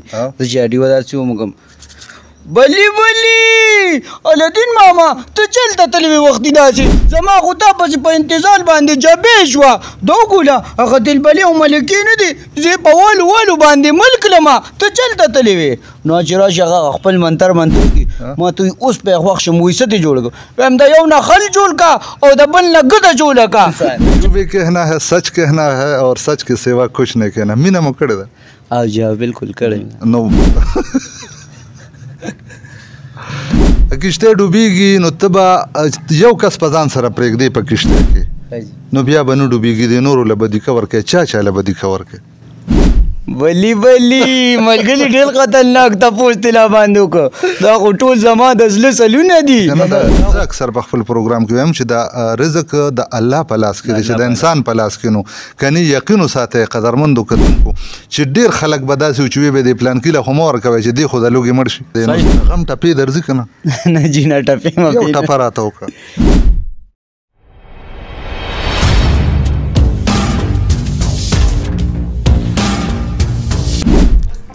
زه چې اډیو داسې ومږم بلی الدین ماما ته چلته تللی وې وختي داسې زما خو تا پسې په انتظار باندې جبې شوه دا وګوله هغه دلبلې او ملکې نه دي زه یې په والو باندې مل کړم ته چلته تللی وې نو چې راشي هغه خپل منتر کړي ما ته اوس په وخت شم ویسه دې جوړ کړ وایم د یو نه خل جوړ کا او د بل نه ګده جوړه کا جو بھی کہنا ہے سچ کہنا ہے اور سچ کے سوا کچھ نہیں کہنا مینه مو کړې ده او جا بالکل کړی نو کشته ډوبېږي نو ته به یو کس په ځان سره پرېږدې په کشته کې نو بیا به نه ډوبېږي د نورو له بدي کور کوي چا له بدي کور کوي بلی ملګري ډېر خطرناک تپوس ترې را باندې وکړه دا خو ټول زما د زړه سلونه دي زه اکثر په خپل پروګرام کې وایم چې دا رزق د الله په لاس کې دی چې د انسان په لاس کې نو کني یقین وساتئ قدرمندو کتونکو چې ډېر خلک به داسې وي چې ویې به دې پلان کې له خو مه ورکوئ چې دې خو د لوږې مړ شي غم ټپې درځي که نه نه جي نه ټپې یو ټپه راته وکړه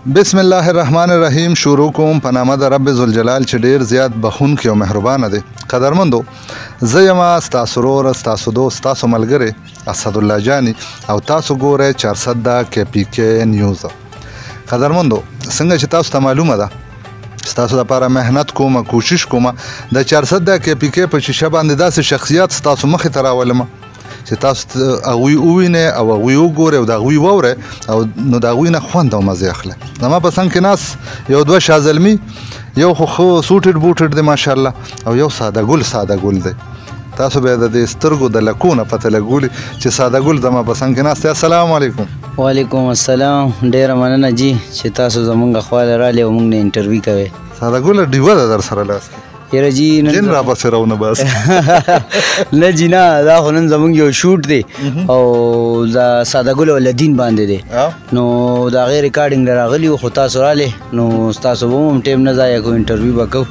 بسم الله الرحمن الرحیم شروع کوم په نامه د رب ذوالجلال چې ډېر زیات بخښونکی او مهربانه دی قدرمندو زه یم ستاسو ورور ستاسو دوست ستاسو ملګری اسدالله جاني او تاسو ګورئ 400 کے پی کې نیوز قدرمندو څنګه چې تاسو ته معلومه ده ستاسو دپاره محنت کوم کوشش کوم د 400 کے پی کې په شیشه باندې داسې شخصیات ستاسو مخې ته راولم چې تاسو هغوی ووینئ او هغوی وګورئ او د هغوی واورئ او نو د هغوی نه خوند او مزې اخلئ زما په څنګ کې ناست یو دوه شازلمي یو خو ښه سوټډ بوټډ دی ماشاءالله او یو ساده ګل دی تاسو به د دې سترګو د لکو نه پته لګولي چې ساده ګل زما په څنګ کې ناست دی السلام علیکم وعلیکم السلام ډېره مننه جي چې تاسو زمونږ خواله راغلې او موږ نه انټرویو کوئ ساده ګله ډیوه ده در سره لاس کې یاره جی جن را پسې راونه بس نه جی نه دا خو نن زمونږ یو شوټ دی او دا ساده ګل الدین باندې دی نو د هغې ریکارډینګ له راغلي وو خو تاسو راغلې نو ستاسو به هم ټایم نه ضایع کوو انټرویو به کوو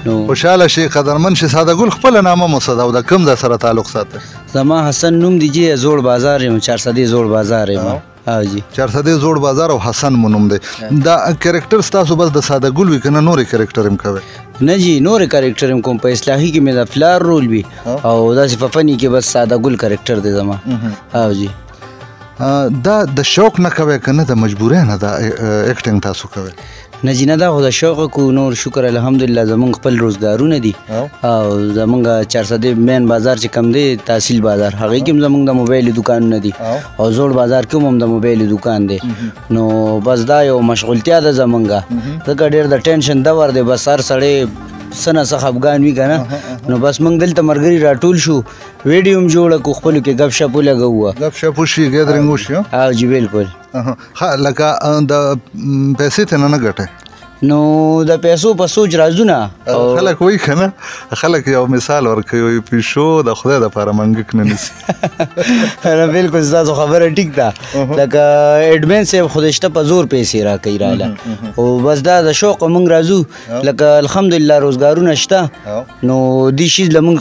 نو خوشحاله شي قدرمن شي ساده ګل خپله نامه مو څه ده او د کوم ځای سره تعلق ساتئ زما حسن نوم دی جی زوړ بازار یم 400 زوړ بازار یم او جی 400 زوړ بازار او حسن مو نوم دی دا کرکټر ستاسو بس د ساده ګل وي که نه نورې کرکټر هم کوئ نه جی نورې کرکټر هم کوم په اصلاحي کې مې د فلار رول وي او داسې په فني کې بس ساده ګل کرکټر دی زما او جی دا د شوق نه کوئ که نه د مجبورۍ نه دا اکټینګ تاسو کوئ نه جی نه دا خو د شوقه کو نور شکر الحمدلله زمونږ خپل روزګارونه دي او زمونږ 400 مین بازار چې کم دی تحصیل بازار هغې کې هم زمونږ د موبایل دکانونه دي او زوړ بازار کې هم د موبایل دکان دی نو بس دا یو مشغولتیا ده زمونږ ځکه ډېر د ټینشن دور دی بس هر سړی څه نه څه خفګان وي که نه نو بس موږ دلته ملګري راټول شو ویډیو هم جوړه کړو خپلو کې ګپ شپ ولګوو ګپ شپ وشي ګیدرینګ وشي او جی بالکل ښه لکه د پیسې ته نه ګټئ نو د پیسو په سوچ راځونه خلک وایي که نه خلک یو مثال ورکوي پیشو د خدای دپاره منګک نه نیسي نه بالکل ستاسو خبره ټیک ده لکه ایډمن صاحب خو د شته په زور پیسې راکوي راله او بس دا د شوقه موږ راځو لکه الحمدلله روزګارونه شته نو دې شي له موږ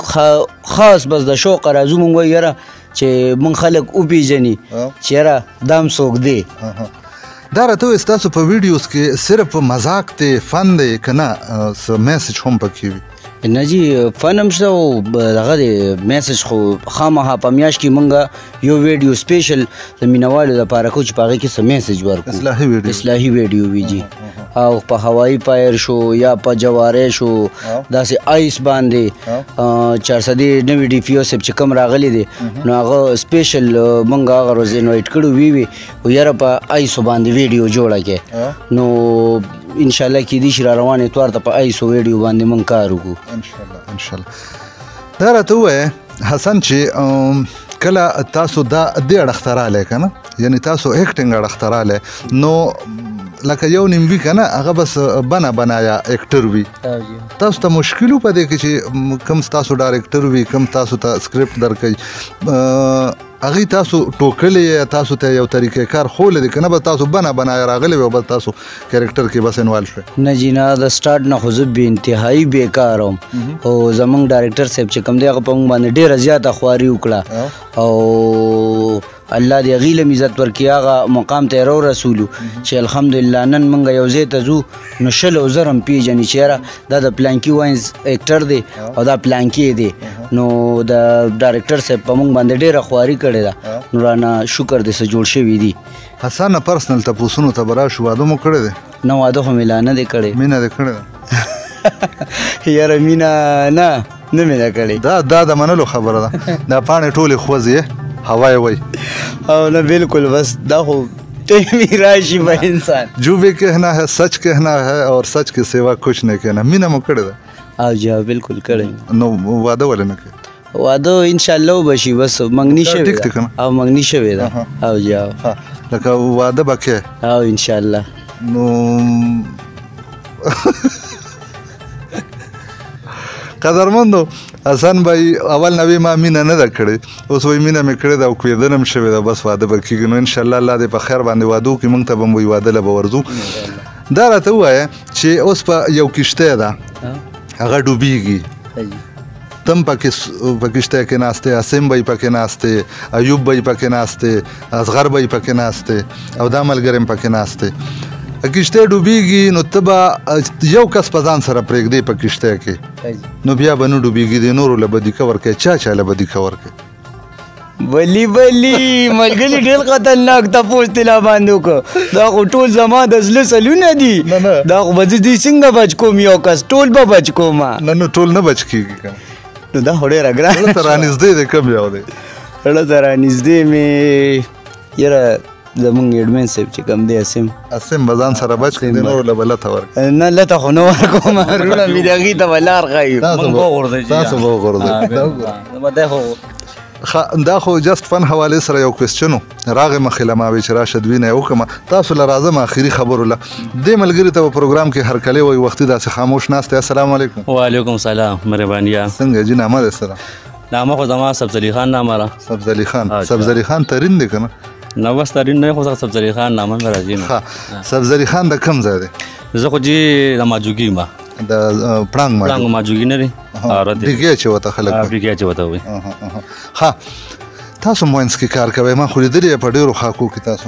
خاص بس د شوقه راځو موږ وایو یاره چې موږ خلک وپېژني چې یاره دا هم څوک دی دا راته وایي ستاسو په ویډیوز کې صرف مذاق دی فن دی که نه څه میسج هم پکې وي نه جی فن هم شته او دغه دی میسج خو خامخا په میاشت کې موږ یو ویډیو سپیشل د مینهوالو دپاره کوو چې په هغې کې څه میسج ورکړو اصلاحي ویډیو وي جی او په هوایي پایر شو یا په جواری شو داسې آیس باندې 400 نوي ډي پي او صاحب چې کوم راغلی دی نو هغه سپیشل موږ هغه روز انوایټ کړو وي او یاره په آیسو باندې ویډیو جوړه کې نو انشاءالله کیدای شي را روان اتوار ته په آیسو ویډیو باندې موږ کار وکړو انشاءالله دا راته ووایه حسن چې کله تاسو دا دې اړخ ته رالی که نه یعنې تاسو ایکټینګ اړخ ته رالی نو لکه یو نیم وي که نه هغه بس بنایا اکټر وي تاسو ته مشکل و په دې کې چې کوم ستاسو ډایرکټر وي کوم تاسو ته سکرپټ درکوي هغې تاسو ټوکلې تاسو ته یو طریقې کار ښولی دی که نه به تاسو بنایا راغلی وي او بس تاسو کریکټر کې بس انوالو شوی نه جی نه د سټارټ نه خو زه بې انتهایي بېکاره وم او زمونږ ډایرکټر صاحب چې کوم دی هغه په موږ باندې ډېره زیاته خواري وکړه او الله دې هغې له عزت ورکړي هغه مقام ته یې رسولو چې الحمدلله نن موږ یو ځای ته ځو نو 100,000 هم پېژني چې یاره دا د پلانکي واینز اکټر دی او دا پلانکي دی نو د ډایرکټر صاحب په موږ باندې ډېره خواري کړې ده نو رانه شکر دې څه جوړ شوي دي. حسنه پرسنل تپوسونو ته به راشو واده مو کړی دی؟ نه واده خو مې لا نه دی کړی. مینه دې کړې ده؟ یاره مینه نه مې ده کړې. دا د منلو خبره ده. دا پاڼې ټولې خوځي هوا یې وایي او نه بالکل بس دا خو ٹائم راشی با انسان جو بھی کہنا ہے سچ کہنا ہے اور سچ کے سوا کچھ نہیں کہنا. مینه مو کړې ده؟ او جا بالکل کړی. نو واده ولې نه کوې؟ واده انشاءالله وبشي بس منګني شوې ده او منګني شوې ده او جا لکه واده به کې او انشاءالله. نو قدرمندو حسن بھائی اول نوی ما مینه نه ده کړې اوس وایي مینه مې کړې ده او کوېدنه هم شوې ده بس واده به کېږي. نو انشاءالله الله دې په خیر باندې واده وکړي موږ ته به م وایي واده له به ورځو. دا راته ووایه چې اوس په یو کښتۍ ده هغه ډوبېږي تم په کښتۍ کې ناست دی عاصم به یې پکې ناست دی ایوب به یې پکې ناست دی اصغر به یې پکې ناست دی او دا ملګری هم پکې ناست دی. کښتۍ ډوبېږي نو ته به یو کس په ځان سره پرېږدې په کښتۍ کې نو بیا به نه ډوبېږي د نورو له به دیکه ورکوې چا له به دیکه ورکوې؟ بلی ملګري ډېر خطرناک تپوس دې لا باندې وکړه. دا خو ټول زما د زړه سلونه دي دا خو به زه دې څنګه بچ کوم یو کس ټول به بچ کوم. نه ټول نه بچ کېږي که نو دا خو ډېره ګرانه ته رانږدې دی کوم یو دی؟ زړه ته رانږدې مې یاره زمونږ ایډمن صاحب چې کوم دی عاصم به ځان سره بچ کړي نورو له به لته ورکړي؟ نه لته خو نه ورکوم وروڼه مې د هغې ته به لار ښایي تاسو به وغورځئ. دا خو جست فن حوالې سره یو کوېسچن و راغې مخې له ما وی چې راشه دوینه یې وکړم تاسو له راځم آخري خبرو له دې ملګري ته په پروګرام کې هرکلی وایي وختي داسې خاموش ناست دی. السلام علیکم. وعلیکم سلام مهربانیا. څنګه جي نامه دی سره؟ نامه خو زما سبزعلي خان نامه ده. سبزعلي خان سبزعلي خان ترین دی که نه؟ نه بس ترین نه خو سبزعلي خان نامه مې راځي نه. سبزعلي خان د کوم ځای دی؟ زه خو جي د ماجوګي ما د پړانګ ماجوګي نه دی ډیګی چې ورته خلک ډیګی چې ورته وایي. ها تاسو موینس کې کار کوئ ما خو لیدلی په ډېرو خاکو کې تاسو؟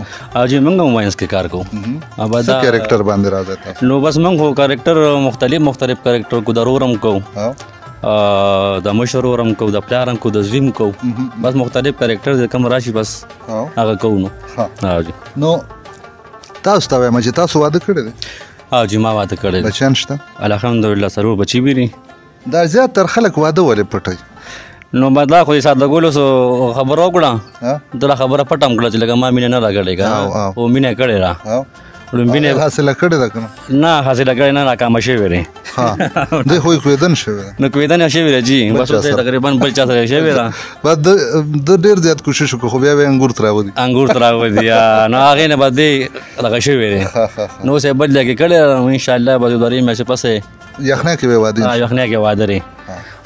جی موږ هم موینس کې کار کوو. څه کیریکټر باندې راځئ تاسو؟ نو بس موږ خو کیریکټر مختلف کیریکټر کو د رور هم کوو د مشر ور هم کوو د پلار هم کوو د زوی هم کوو بس مختلف کیریکټر د کوم راشي بس هغه کوو. نو تاسو ته وایم چې تاسو واده کړی دی؟ جی ما واده کړی دی. بچیان شته؟ الحمدلله څلور بچي وي دي. دا زیات تر خلک واده ولې پټوي؟ نو دا خو د سادهګولو سو خبره وکړه دله خبره پټ هم کړه چې لکه ما مینه نه راکړې که او مینه کړې را مینه حاصله کړې ده که نه حاصله کړې نه ناکامه شوې دی. دی خو یې کوېدن شوې ده. نو کوېدن شوې ده جي بس تقریبا بل چا سره شوې ده. بس د ډېر زیات کوشش وکړو خو بیا به یې انګور ته راودي نو هغې نه به دی دغه شوې دی نو اوس یې بل ځای کې کړې نو انشاءالله به د 2 میاشتې پسې یخنۍ کې به واده یخنۍ کې واده دی.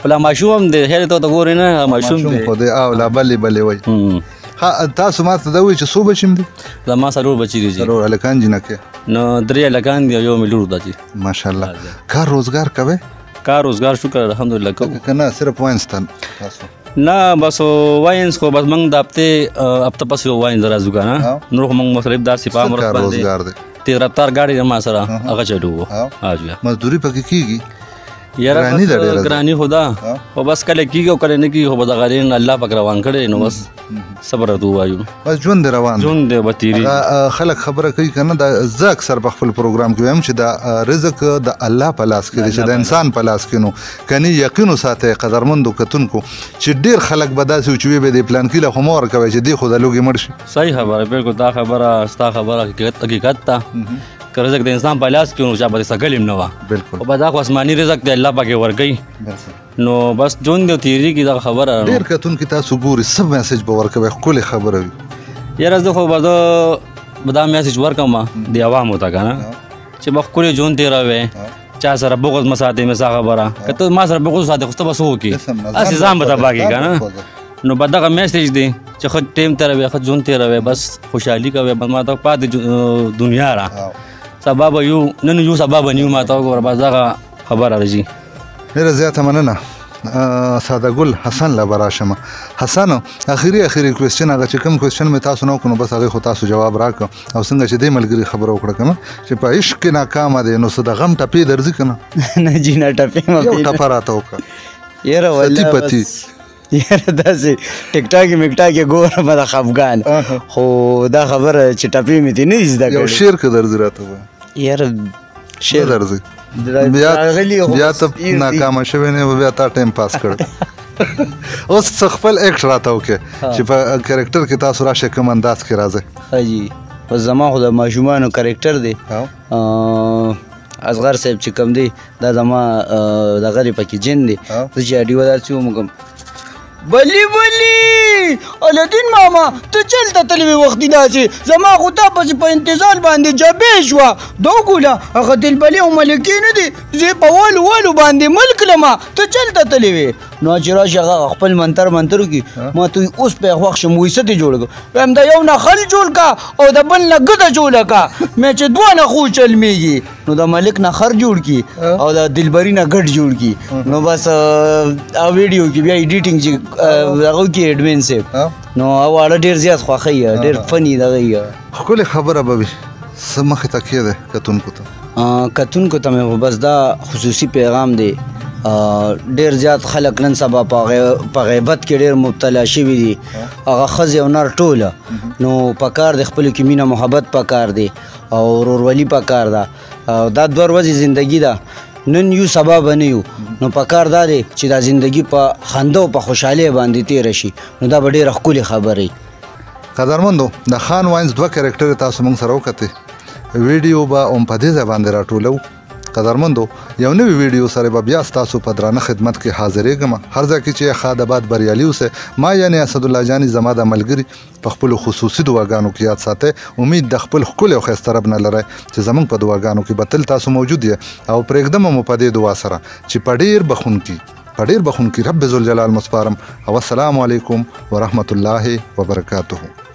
خو لا ماشوم هم دی خیر ته ته ګورې نه ماشوم دی خو دی او لا بلې وایي. تاسو ما ته دا وایي چې څو بچي هم دي؟ زما څلور بچي دي. څلور هلکان جینکې؟ نو 3 هلکان دي او یو مې لور ده جي. ماشاءالله. کار روزګار کوئ؟ کار روزګار شکر الحمدلله کوو. که نه صرف واینس ته تاسو؟ نه بس واینس خو بس موږ د هفته پسې واینس راځو که نه نور خو موږ مختلف داسې په امر باندې روزګار دی. تیز رفتار ګاډي ده ما سره هغه چلوو. مزدوري پکې کېږي؟ یاره ګراني خو ده خو بس کله کېږي او کله نه کېږي خو به دغه دې الله پاک روان کړی نو بس صبر ورته ووایو بس ژوند دی روان ژوند دی به تېرېږي. خلک خبره کوي که نه دا زه اکثر په خپل پروګرام کې وایم چې دا رزق د الله په لاس کې دی چې د انسان په لاس کې نو کني یقین وساتئ قدرمندو کتونکو چې ډېر خلک به داسې و چې وی به دې پلانکي له خو مه ورکوئ چې دی خو د لوږې مړ شي. صحیح خبره بالکل دا خبره ستا خبره حقیقت ته که رزق د انسان په لاس کې نو چا به څه ګلیم نه وه خو به دا خو اسماني رزق دی الله پاکې ورکوي نو بس ژوند دی تېرېږي دغه خبره. ډېر کتونکي تاسو ګوري څه میسج به ورکوئ ښکلې خبره وي؟ یاره زه خو به دا میسج ورکوم د عوامو ته که نه چې به ښکلې ژوند تېروئ چا سره بغض مه ساتئ مې ستا خبره که ته ما سره بغض وساتې خو ته به څه وکړې هسې ځان به تباه کړې که نه نو به دغه میسج دی چې ښه ټیم تېروئ ښه ژوند تېروئ بس خوشحالي کوئ بس ما ته پاتې دنیا را سبا به یو نن یو سبا به نه یو ما ته وګوره بس دغه خبره ده جي. ډېره زیاته مننه ساده ګل حسن لا براشم حسن اخیری کوېسچن هغه چې کوم کوېسچن مې تاسو نه وکړو بس هغه خو تاسو جواب راکړه او څنګه چې دې ملګري خبره وکړه کنه چې په عشق کې ناکامه دی نو څه د غم ټپې درځي کنه نه جی نه ټپې مې یو ټپه راته وکړه یاره والله پتی یاره داسې ټیک ټاک میکټاک ګورم د خفګان خو دا خبره چې ټپې مې دې نه زده کړې یو شعر کې درځي راته یاره شعر درځي بیا ته ناکامه شوی نه بیا تا ټایم پاس کړ اوس خپل ایکټ راته وکړه چې په کریکټر کې تاسو راشه کوم انداز کې راځي حاجی په زما خو د ماشومانو کریکټر دی اصغر صاحب چې کوم دی دا زما دغه پکې جن دی زه چې اډیو داسې ومږم بلی الدین ماما ته چلته تللی وې وختي داسې زما خو تا پسې په انتظار باندې جبې شوه دا وګوله هغه دلبلې او ملکې نه دي زه په والو باندې ملک لمه ته چلته تللی وې نو چې راشي هغه خپل منتر وکړي ما ته اوس په وخت شم ویسه دې جوړ کړ وایم دا یو نه خل جوړ کا او د بل نه ګده جوړه کا مې چې دوه نه خو چلمیږي نو د ملک نه خر جوړ کی او د دلبري نه ګډ جوړ کی نو بس ویډیو کې بیا ایډیټینګ چې هغه کې ایډمن صاحب نو واړه ډیر زیات خوښي ډیر فني دغه ښکلې خبره به وي څه مخې ته کېده کتونکو ته مې بس دا خصوصي پیغام دی ډیر زیات خلک نن سبا په غیبت کې ډیر مبتلا شوي دي هغه ښځې او نر ټوله نو پکار دی خپلو کې مینه محبت پکار دی او ورورولي پکار ده دا دوه ورځې زندګي ده نن یو سبا به نه یو نو پکار دا دی چې دا زندګي په خنده او په خوشحالۍ باندې تېره شي نو دا به ډېره ښکلې خبرې قدرمندو د خان واینز دوه کرکټر تاسو موږ سره وکتې ویډیو به هم په دې ځای باندې راټولو قدرمندو یو نوی ویډیو سره به بیا ستاسو په درانه خدمت کې حاضرېږم هر ځای کې چې ښاد آباد بریالي اوسئ ما یعنې اسدالله جاني زما د ملګري په خپلو خصوصي دعاګانو کې یاد ساتئ امید د خپل ښکلي او ښایسته رب نه لرئ چې زموږ په دعاګانو کې به تل تاسو موجود یې او پرېږدم مو په دې دعا سره چې په ډېر بخونکي رب ذوالجلال مسپارم او السلام علیکم ورحمت الله وبرکاته